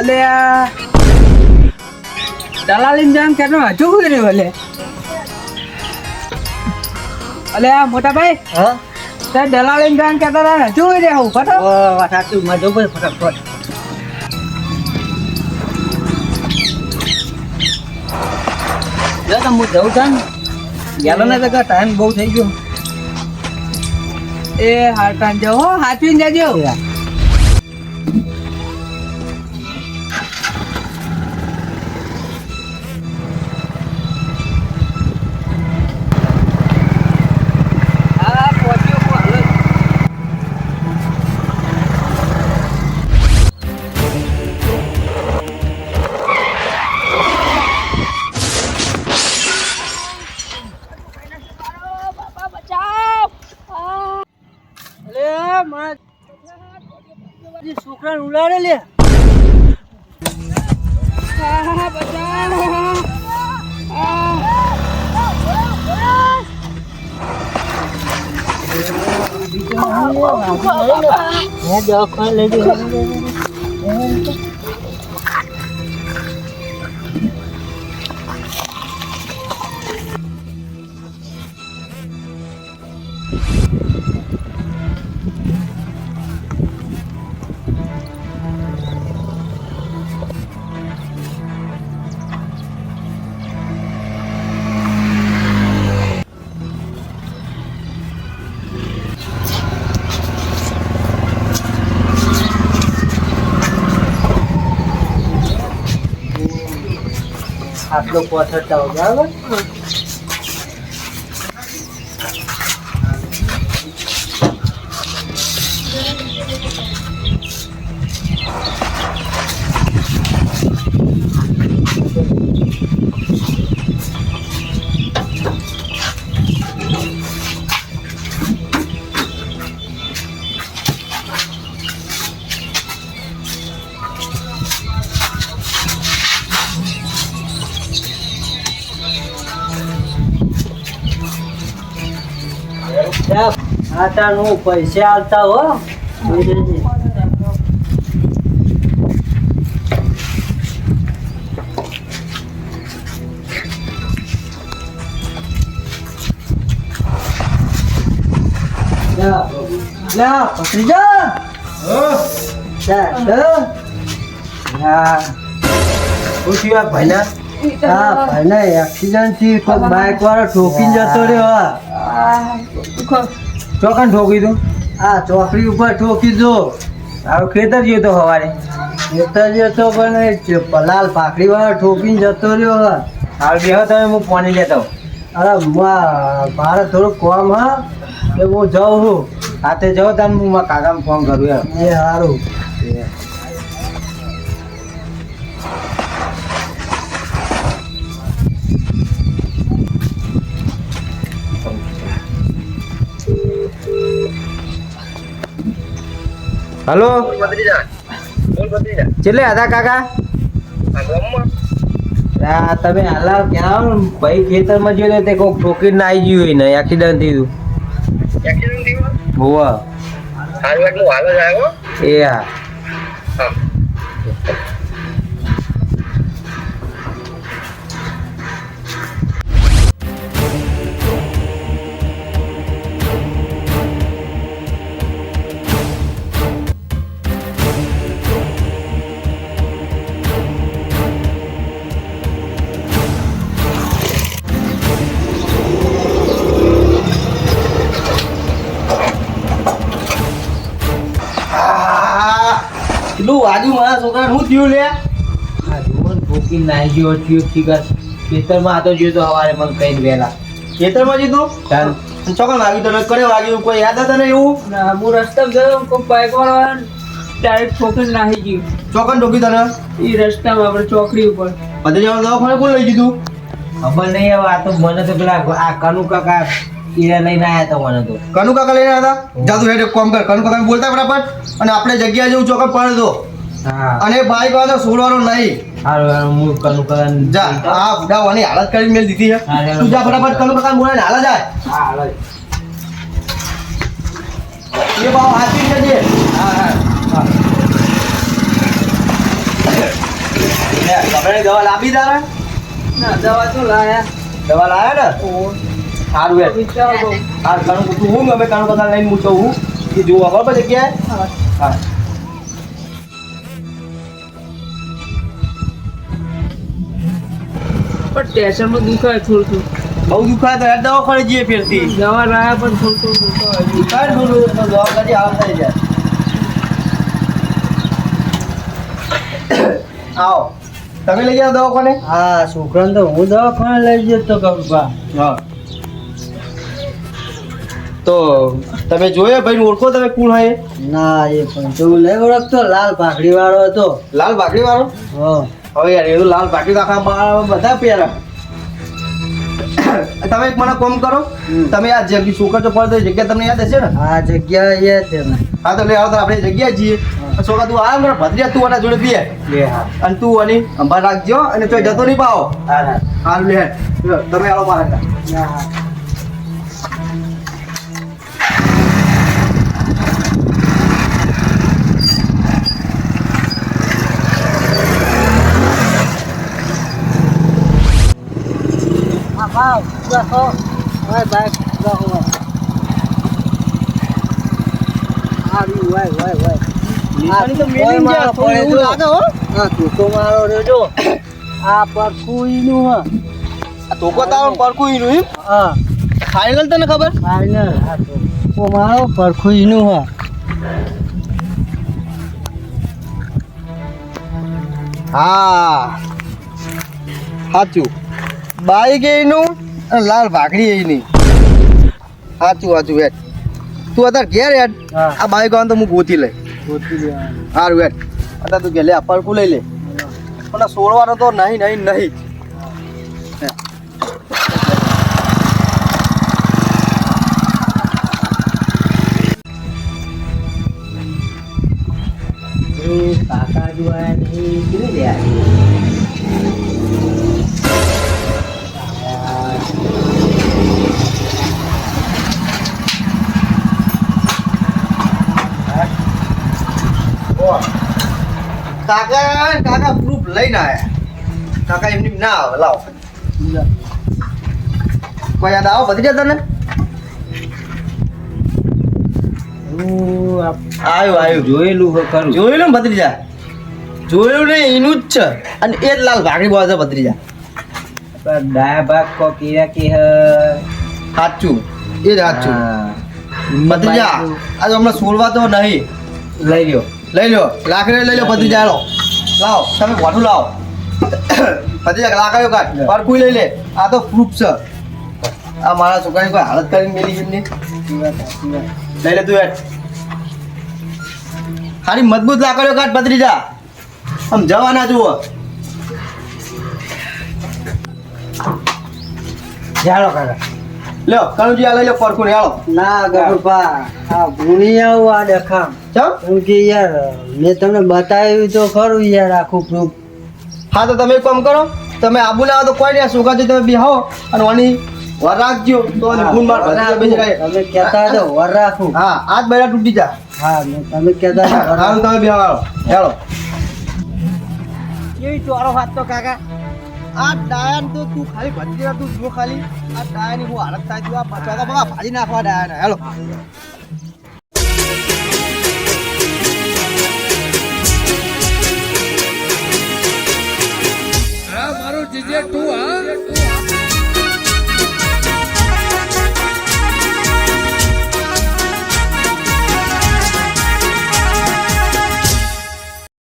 અલે આ દલાલીને જાણ કે હજુ કોઈ રહ્યો અલે આ મોટા ભાઈ હા તે દલાલીને જાણ કહેતા હતા હજુ કોઈ રહ્યો ફટો વાત સાચું માં જવું પડે ફટાફટ હું જવું છે ને ગયેલો ને તો ટાઈમ બહુ થઈ ગયો એ હારકાન જાઓ હાચવીને જજો છોકરા ઉલાડે લે આટલો પોથરતા બરાબર આટાનું પૈસા આવતા હો એક્સિડન્ટ થી બાઈક વાળો ઠોકીને જતો રહ્યો ચોકન ઠોકી દઉં હા ચોકડી ઉપર ઠોકી દો તારો ખેતર ગયો તો સવારે ખેતર ગયો તો પણ પલાલ પાકડી વાળો ઠોકીને જતો રહ્યો હાલ બેહો તમે હું પાણી લેતો અરે મારે થોડુંક કામ હા કે હું જાઉં છું સાથે જાઉં તાને હું મારા કાકાને ફોન કરું યાર એ સારું હલો ચેટલે હતા કાકા તમે હાલા ક્યાં ભાઈ ખેતરમાં જોયો તે કોઈક ઠોકીને ના આવી ગયું ને એક્સિડન્ટ થયું હોવા એ હા કેટલું વાજુ મારા છોકરા શું થયું લે ઠોકી નાઈ ગયો ખેતરમાં આતો જોયો તો સવારે મને કઈ વહેલા ખેતરમાં જીતું ચોકન વાગ્યું તને કરે વાગ્યું કોઈ યાદ હતા ને એવું હું રસ્તામાં ગયો કોઈ બાઈક વાળો ડાયરેક્ટ ઠોકીને નાહી ગયું ચોકન ઠોકી તને એ રસ્તામાં આપણે ચોકડી ઉપર બધે જવાનું દવાખાને કોણ લઈ દીધું ખબર નહીં હવે આ તો મને તો પેલા આ કનુ કાકા ઈરા લઈને આવ્યા હતા મને તો કનુ કાકા લઈને આવ્યા હતા જા તું હેડ એક કામ કર કનુ કાકાને બોલતા ફટાફટ અને આપણે જગ્યા જેવું ચોકન પડે દો હા અને બાઈક વાળો છોડવાનો નહીં હારું હું કનુ કાકા જા આ બુડાવાની હાલત કરીને મેલ દીધી છે તું જા ફટાફટ કનુ કાકા બોલાને હાલા જાય હા હાલો એ બાવ હાથી જજે હા હા લે ગભરાની દવા લાવી તારા ના દવા તો લાયા દવા લાયા ને ઓ સારું યાર વિચાર બહુ હા કાણું કુતું હું અમે કાણું કથા લઈને મૂચો હું એ જોવા બરાબર જગ્યાએ હા પણ ટેન્શનમાં દુખાય થોડું બહુ દુખાય તો યાર દવાખાને જઈએ ફેરથી દવા લાયા પણ થોડું દુખાય દુખાય થોડું તો દવા કરી આવ થઈ જાય આવો તમે લઈ જાઓ દવાખાને હા છોકરાને તો હું દવાખાને લઈ જતો કપા હા તો તમે જોયો ભાઈ ઓળખો તમે કોણ હોય ના એ પણ તો હું નહીં ઓળખતો લાલ પાઘડી વાળો હતો લાલ ભાકરી વાળો હા હવે યાર એવું લાલ ભાકરી તો આખા મારા બધા પહેરા તમે એક મને કોમ કરો તમે આ જગ્યા છોકરા તો પડતો જગ્યા તમને યાદ હશે ને આ જગ્યા યાદ છે ને હા તો લે આવો તો આપણે જગ્યા જઈએ છોકરા તું આ મારા ભત્રીજા તું આના જોડે પીએ લે હા અને તું આની અંભાર રાખજો અને તો જતો નહીં પાવો હા હા હાલ લે તમે આવો મારા હા Wow, રાખો ઓય બાઈક રાખો આવી વાય વાય વાય નિશાની તો મેલી ગયા થોડું એવું લાગે હો હા તું તો મારો રેજો આ પરકુઈનું હા આ ધોકો તારો પરકું ઈનું એમ હા ફાઇનલ તને ખબર ફાઈનલ હા તો મારો પરકુઈનું હા હા સાચું બાઈક એનું અને લાલ ભાખડી એની સાચું સાચું હેડ તું અત્યારે ઘેર હેડ હા આ બાઈક આવે તો હું ગોતી લઈ ગોતી લેવાનું સારું હેડ અત્યારે તું ઘેર લે પડકું લઈ લે પણ આ સોળવાનો તો નહીં નહીં નહીં કાકા જોયા નહીં કેવી રહ્યા કાકા કાકા પ્રૂફ લઈને આયા કાકા એમની ના આવે લાવો કોઈ યાદ આવો બધી જતા ને આવ્યું આવ્યું જોયેલું ખરું જોયેલું ને ભત્રીજા જોયેલું ને એનું જ છે અને એ જ લાલ ભાગડી બોલે છે ભત્રીજા ડાયા ભાગ કો કીરા કે સાચું એ જ સાચું ભત્રીજા આજે હમણાં સોળવા તો નહીં લઈ લ્યો લઈ લો લાકડી લઈ લો ભત્રીજા લો લાવો તમે વાઠું લાવો ભત્રીજા લાકડીઓ કાઢ પર કોઈ લઈ લે આ તો પ્રૂફ છે આ મારા છોકરાની કોઈ હાલત કરીને મેલી એમની લઈ લે તું યાર ખાલી મજબૂત લાકડીઓ કાઢ ભત્રીજા આમ જવાના જુઓ જાડો કાકા લ્યો કણુજી આ લઈ લો પરખું ને આવો ના ગરુપા આ ભૂણી આવું આ દેખામ ચમ કેમ કે યાર મેં તમને બતાવ્યું તો ખરું યાર આખું પ્રૂફ હા તો તમે એક કામ કરો તમે આબુ ના આવો તો કોઈ નહીં આ છોકરા તમે બેહાવો અને વાની વર રાખજો તો ગુણ માર ભત્રીજા બેસી રહે તમે કહેતા તો વર રાખું હા આજ બેડા તૂટી જા હા તમે કહેતા હતા વર હારું તમે બેહાવો ચાલો કેવી ચોરો હાથ તો કાકા આ ડાયન તો તું ખાલી ભત્રીજા તું જો ખાલી આ ડાયની હું હાલત થાય તું આ ચોકા બગા ભાજી નાખવા ડાયન હેલો